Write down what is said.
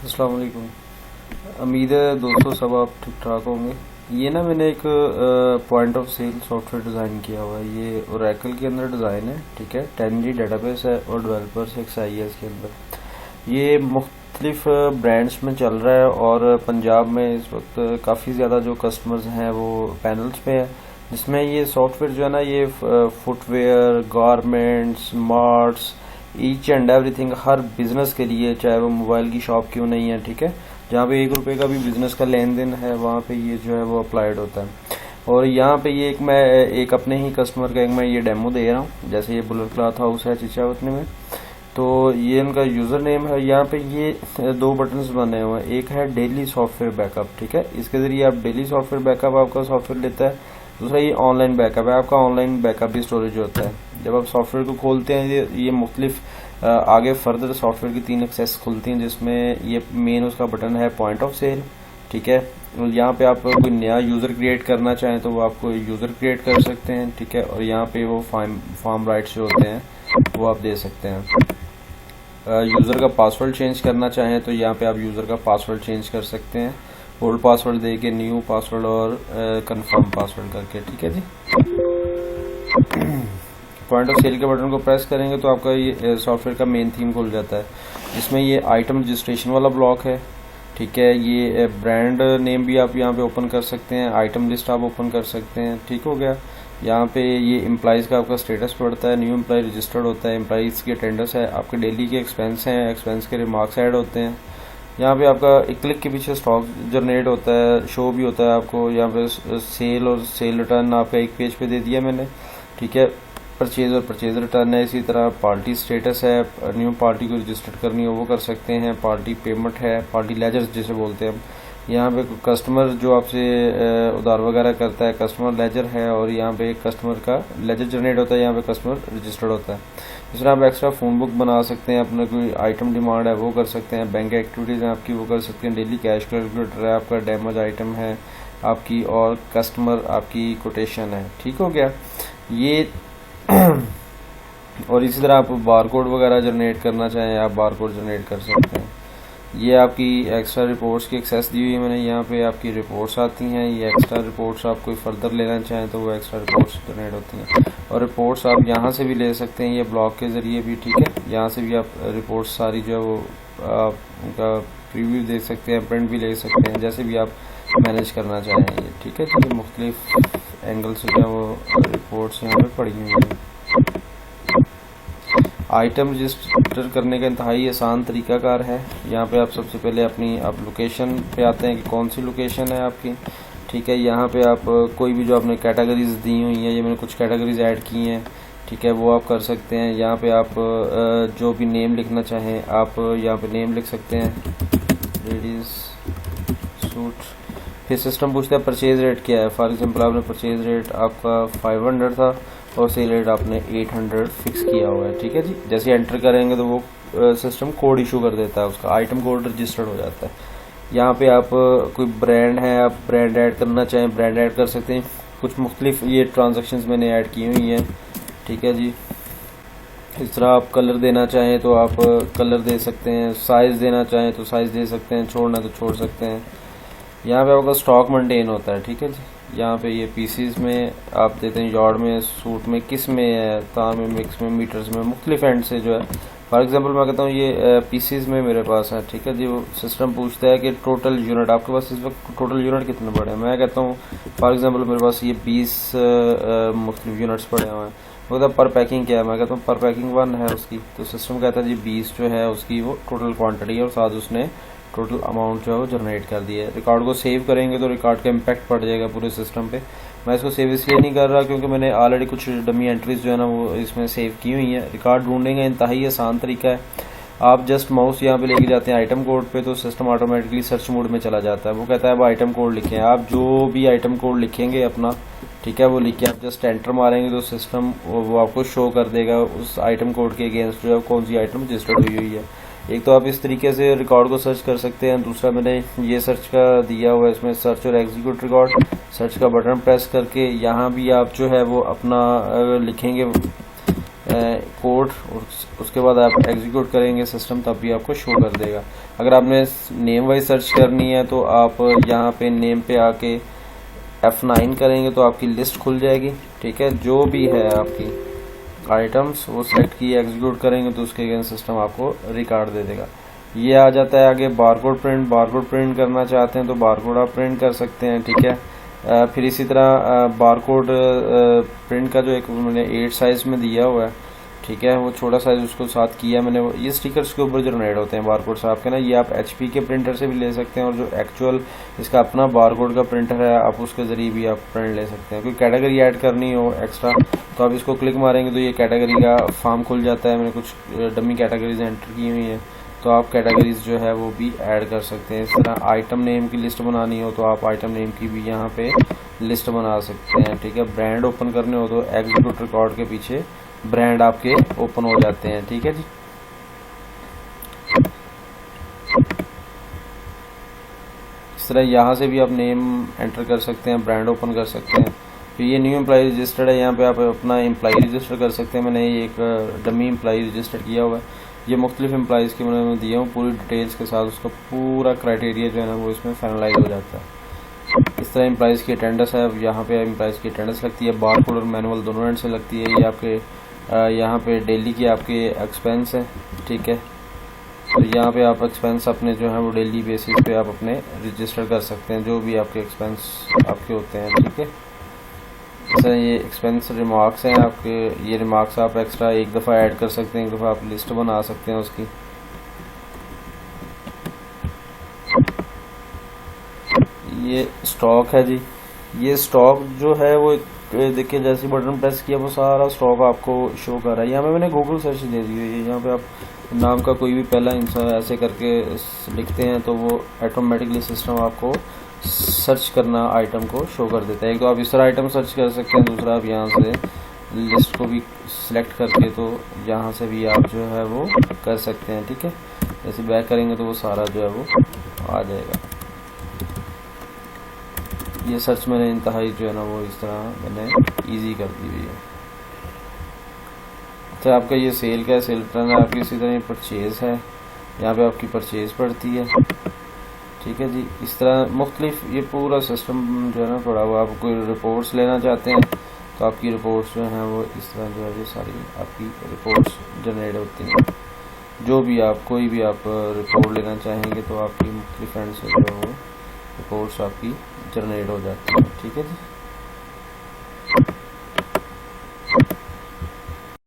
अस्सलाम वालेकुम। उम्मीद है दोस्तों सब आप ठीक ठाक होंगे। ये ना मैंने एक point of sale software design किया हुआ है। ये ओरेकल के अंदर डिज़ाइन है, ठीक है। 10G डेटाबेस है और डेवलपर्स XIS के अंदर। ये मुख्तलिफ ब्रांड्स में चल रहा है और पंजाब में इस वक्त काफ़ी ज़्यादा जो कस्टमर्स हैं वो पैनल्स पे है, जिसमें ये सॉफ्टवेयर जो है ना ये footwear, garments, marts, each and everything, her business के लिए, चाहे वो मोबाइल की शॉप क्यों नहीं है, ठीक है। जहाँ पे 1 रुपए का भी बिजनेस का लेन देन है वहाँ पे ये जो है वो अप्लाइड होता है। और यहाँ पे ये एक अपने ही कस्टमर का एक मैं ये डेमो दे रहा हूँ। जैसे ये बुलर क्लॉथ हाउस है चिचावतनी में, तो ये उनका यूज़र नेम है। यहाँ पे ये 2 बटन्स बने हुए हैं। एक है डेली सॉफ्टवेयर बैकअप, ठीक है। इसके ज़रिए आप डेली सॉफ्टवेयर बैकअप आपका सॉफ्टवेयर लेता है। दूसरा ये ऑनलाइन बैकअप है, आपका ऑनलाइन बैकअप भी स्टोरेज होता है। जब आप सॉफ्टवेयर को खोलते हैं ये मुख्तलिफ आगे फर्दर सॉफ्टवेयर की 3 एक्सेस खुलती हैं, जिसमें ये मेन उसका बटन है पॉइंट ऑफ सेल, ठीक है। यहाँ पे आप कोई नया यूज़र क्रिएट करना चाहें तो वो आपको यूज़र क्रिएट कर सकते हैं, ठीक है। और यहाँ पे वो फार्म राइट्स जो होते हैं वो आप दे सकते हैं। यूज़र का पासवर्ड चेंज करना चाहें तो यहाँ पे आप यूज़र का पासवर्ड चेंज कर सकते हैं, ओल्ड पासवर्ड दे के न्यू पासवर्ड और कंफर्म पासवर्ड करके, ठीक है जी। पॉइंट ऑफ सेल के बटन को प्रेस करेंगे तो आपका ये सॉफ्टवेयर का मेन थीम खुल जाता है, जिसमें ये आइटम रजिस्ट्रेशन वाला ब्लॉक है, ठीक है। ये ब्रांड नेम भी आप यहाँ पे ओपन कर सकते हैं, आइटम लिस्ट आप ओपन कर सकते हैं, ठीक हो गया। यहाँ पे ये एम्प्लॉइज़ का आपका स्टेटस पड़ता है, न्यू एम्प्लॉय रजिस्टर्ड होता है, एम्प्लॉइज़ की अटेंडेंस है, आपके डेली के एक्सपेंस हैं, एक्सपेंस के रिमार्क्स ऐड होते हैं। यहाँ पे आपका एक क्लिक के पीछे स्टॉक जनरेट होता है, शो भी होता है आपको। यहाँ पे सेल और सेल रिटर्न आपका एक पेज पे दे दिया मैंने, ठीक है। परचेज और परचेज रिटर्न है। इसी तरह पार्टी स्टेटस है, न्यू पार्टी को रजिस्टर करनी हो वो कर सकते हैं। पार्टी पेमेंट है, पार्टी लेजर्स जिसे बोलते हैं हम। यहाँ पे कस्टमर जो आपसे उधार वगैरह करता है, कस्टमर लेजर है, और यहाँ पे कस्टमर का लेजर जनरेट होता है, यहाँ पे कस्टमर रजिस्टर्ड होता है। इस तरह आप एक्स्ट्रा फ़ोन बुक बना सकते हैं, अपने कोई आइटम डिमांड है वो कर सकते हैं, बैंक एक्टिविटीज़ हैं आपकी वो कर सकते हैं, डेली कैश कैलकुलेटर है आपका, डैमेज आइटम है आपकी, और कस्टमर आपकी कोटेशन है, ठीक हो गया ये। और इसी तरह आप बारकोड वगैरह जनरेट करना चाहें आप बारकोड जनरेट कर सकते हैं। ये आपकी एक्स्ट्रा रिपोर्ट्स की एक्सेस दी हुई है मैंने, यहाँ पे आपकी रिपोर्ट्स आती हैं। ये एक्स्ट्रा रिपोर्ट्स आप कोई फर्दर लेना चाहें तो वो एक्स्ट्रा रिपोर्ट्स जनरेट होती हैं, और रिपोर्ट्स आप यहाँ से भी ले सकते हैं, ये ब्लॉग के ज़रिए भी, ठीक है। यहाँ से भी आप रिपोर्ट्स सारी जो है वो आप उनका प्रीव्यू देख सकते हैं, प्रिंट भी ले सकते हैं, जैसे भी आप मैनेज करना चाहेंगे, ठीक है। तो ये मुख्तलिफ एंगल से जो है वो रिपोर्ट्स यहाँ पर पड़ी हुई हैं। आइटम रजिस्टर करने का इंतहाई आसान तरीकाकार है। यहाँ पे आप सबसे पहले आप लोकेशन पे आते हैं कि कौन सी लोकेशन है आपकी, ठीक है। यहाँ पे आप कोई भी जो आपने कैटेगरीज दी हुई हैं, ये मैंने कुछ कैटेगरीज ऐड की हैं, ठीक है, वो आप कर सकते हैं। यहाँ पे आप जो भी नेम लिखना चाहें आप यहाँ पे नेम लिख सकते हैं, लेडीज़ सूट। फिर सिस्टम पूछता है परचेज रेट क्या है। फॉर एग्जांपल आपने परचेज रेट आपका 500 था और सेल रेट आपने 800 फिक्स किया हुआ है, ठीक है जी। जैसे एंटर करेंगे तो वो सिस्टम कोड इशू कर देता है, उसका आइटम कोड रजिस्टर्ड हो जाता है। यहाँ पे आप कोई ब्रांड है, आप ब्रांड ऐड करना चाहें ब्रांड ऐड कर सकते हैं। कुछ मुख्तलिफ ये ट्रांजेक्शन्स मैंने ऐड की हुई हैं, ठीक है जी। इस तरह आप कलर देना चाहें तो आप कलर दे सकते हैं, साइज़ देना चाहें तो साइज़ दे सकते हैं, छोड़ना तो छोड़ सकते हैं। यहाँ पे आपका स्टॉक मेंटेन होता है, ठीक है जी। यहाँ पे ये पीसीज में आप देते हैं, यार्ड में, सूट में, किस में है, तार में, मिक्स में, मीटर्स में, मुख्तलिफ एंड से जो है। फॉर एग्जांपल मैं कहता हूँ ये पीसीज में मेरे पास है, ठीक है जी। वो सिस्टम पूछता है कि टोटल यूनिट आपके पास इस वक्त टोटल यूनिट कितने पड़े हैं। मैं कहता हूँ फॉर एग्जांपल मेरे पास ये 20 मुख्तलिफ यूनिट्स पड़े हुए हैं। वो कहता है पर पैकिंग क्या है, मैं कहता हूँ पर पैकिंग 1 है उसकी, तो सिस्टम कहता है जी 20 जो है उसकी वो टोटल क्वांटिटी है, और साथ उसने टोटल अमाउंट जो है वो जनरेट कर दिया है। रिकॉर्ड को सेव करेंगे तो रिकॉर्ड का इम्पैक्ट पड़ जाएगा पूरे सिस्टम पे। मैं इसको सेव इसलिए नहीं कर रहा क्योंकि मैंने ऑलरेडी कुछ डमी एंट्रीज जो है ना वो इसमें सेव की हुई हैं। रिकॉर्ड ढूंढने का इंतहाई आसान तरीका है, आप जस्ट माउस यहाँ पे लेके जाते हैं आइटम कोड पे, तो सिस्टम ऑटोमेटिकली सर्च मोड में चला जाता है। वो कहता है अब आइटम कोड लिखें, आप जो भी आइटम कोड लिखेंगे अपना, ठीक है, वो लिख के आप जस्ट एंटर मारेंगे तो सिस्टम वो आपको शो कर देगा उस आइटम कोड के अगेंस्ट जो है कौन सी आइटम रजिस्टर्ड हुई है। एक तो आप इस तरीके से रिकॉर्ड को सर्च कर सकते हैं, दूसरा मैंने ये सर्च का दिया हुआ है इसमें, सर्च और एग्जीक्यूट रिकॉर्ड। सर्च का बटन प्रेस करके यहाँ भी आप जो है वो अपना लिखेंगे कोड, और उसके बाद आप एग्जीक्यूट करेंगे सिस्टम, तब भी आपको शो कर देगा। अगर आपने नेम वाइज सर्च करनी है तो आप यहाँ पे नेम पे आके F9 करेंगे तो आपकी लिस्ट खुल जाएगी। ठीक है, जो भी है आपकी आइटम्स वो सेलेक्ट किए, एग्जीक्यूट करेंगे तो उसके अगेंस्ट सिस्टम आपको रिकॉर्ड दे देगा। ये आ जाता है आगे बारकोड प्रिंट। बारकोड प्रिंट करना चाहते हैं तो बारकोड आप प्रिंट कर सकते हैं। ठीक है, फिर इसी तरह बारकोड प्रिंट का जो एक मैंने 8 साइज में दिया हुआ है, ठीक है, वो छोटा साइज उसको साथ किया मैंने। ये स्टिकर्स के ऊपर जनरेट होते हैं बारकोड आपके ना, ये आप HP के प्रिंटर से भी ले सकते हैं, और जो एक्चुअल इसका अपना बारकोड का प्रिंटर है आप उसके जरिए भी आप प्रिंट ले सकते हैं। कोई कैटेगरी ऐड करनी हो एक्स्ट्रा तो आप इसको क्लिक मारेंगे तो ये कैटेगरी का फॉर्म खुल जाता है। मैंने कुछ डमी कैटेगरीज एंटर की हुई हैं तो आप कैटेगरीज जो है वो भी ऐड कर सकते हैं। इस तरह आइटम नेम की लिस्ट बनानी हो तो आप आइटम नेम की भी यहाँ पे लिस्ट बना सकते हैं। ठीक है, ब्रांड ओपन करने हो तो एग्जीक्यूट रिकॉर्ड के पीछे ब्रांड आपके ओपन हो जाते हैं। ठीक है जी, इस तरह यहाँ से भी आप नेम एंटर कर सकते हैं, ब्रांड ओपन कर सकते हैं। फिर ये न्यू एम्प्लॉय रजिस्टर्ड है, यहाँ पे आप अपना एम्प्लॉय रजिस्टर कर सकते हैं। मैंने एक डमी एम्प्लॉय रजिस्टर किया हुआ है। ये मुख्तलिफ एम्प्लॉयज़ के मैंने दिया हूँ पूरी डिटेल्स के साथ, उसका पूरा क्राइटेरिया जो है ना वो इसमें फाइनलाइज हो जाता है। इस तरह एम्प्लॉयज़ की अटेंडेंस है, यहाँ पे एम्प्लॉयज़ की अटेंडेंस लगती है, बारकोड और मैनुअल दोनों एंड से लगती है। ये आपके यहाँ पे डेली की आपके एक्सपेंस है। ठीक है, तो यहाँ पे आप एक्सपेंस अपने जो है वो डेली बेसिस पे आप अपने रजिस्टर कर सकते हैं, जो भी आपके एक्सपेंस आपके होते हैं। ठीक है, सर ये एक्सपेंस रिमार्क्स हैं आपके, ये रिमार्क्स आप एक्स्ट्रा एक दफ़ा ऐड कर सकते हैं, एक दफ़ा आप लिस्ट बना सकते हैं उसकी। ये स्टॉक है जी, ये स्टॉक जो है वो देखिए जैसे बटन प्रेस किया वो सारा स्टॉक आपको शो कर रहा है। यहाँ पे मैंने गूगल सर्च दे दी है, यहाँ पे आप नाम का कोई भी पहला इंसान ऐसे करके लिखते हैं तो वो ऑटोमेटिकली सिस्टम आपको सर्च करना आइटम को शो कर देता है। एक तो आप इस तरह आइटम सर्च कर सकते हैं, दूसरा आप यहाँ से लिस्ट को भी सिलेक्ट करके तो यहाँ से भी आप जो है वो कर सकते हैं। ठीक है, जैसे बैक करेंगे तो वो सारा जो है वो आ जाएगा। ये सर्च मैंने इंतहाई जो है ना वो इस तरह मैंने इजी कर दी हुई है। अच्छा, आपका ये सेल का है, सेल रिटर्न है आपकी। इसी तरह परचेज है, यहाँ पे आपकी परचेज पड़ती है। ठीक है जी, इस तरह मुख्तलिफ ये पूरा सिस्टम जो है ना पड़ा हुआ। आप कोई रिपोर्ट्स लेना चाहते हैं तो आपकी रिपोर्ट्स जो हैं वो इस तरह जो है ये सारी आपकी रिपोर्ट्स जनरेट होती हैं। जो भी आप कोई भी आप रिपोर्ट लेना चाहेंगे तो आपकी मुख्तलिफ एंड से जो है वो रिपोर्ट्स आपकी जनरेट हो जाती हैं। ठीक है जी।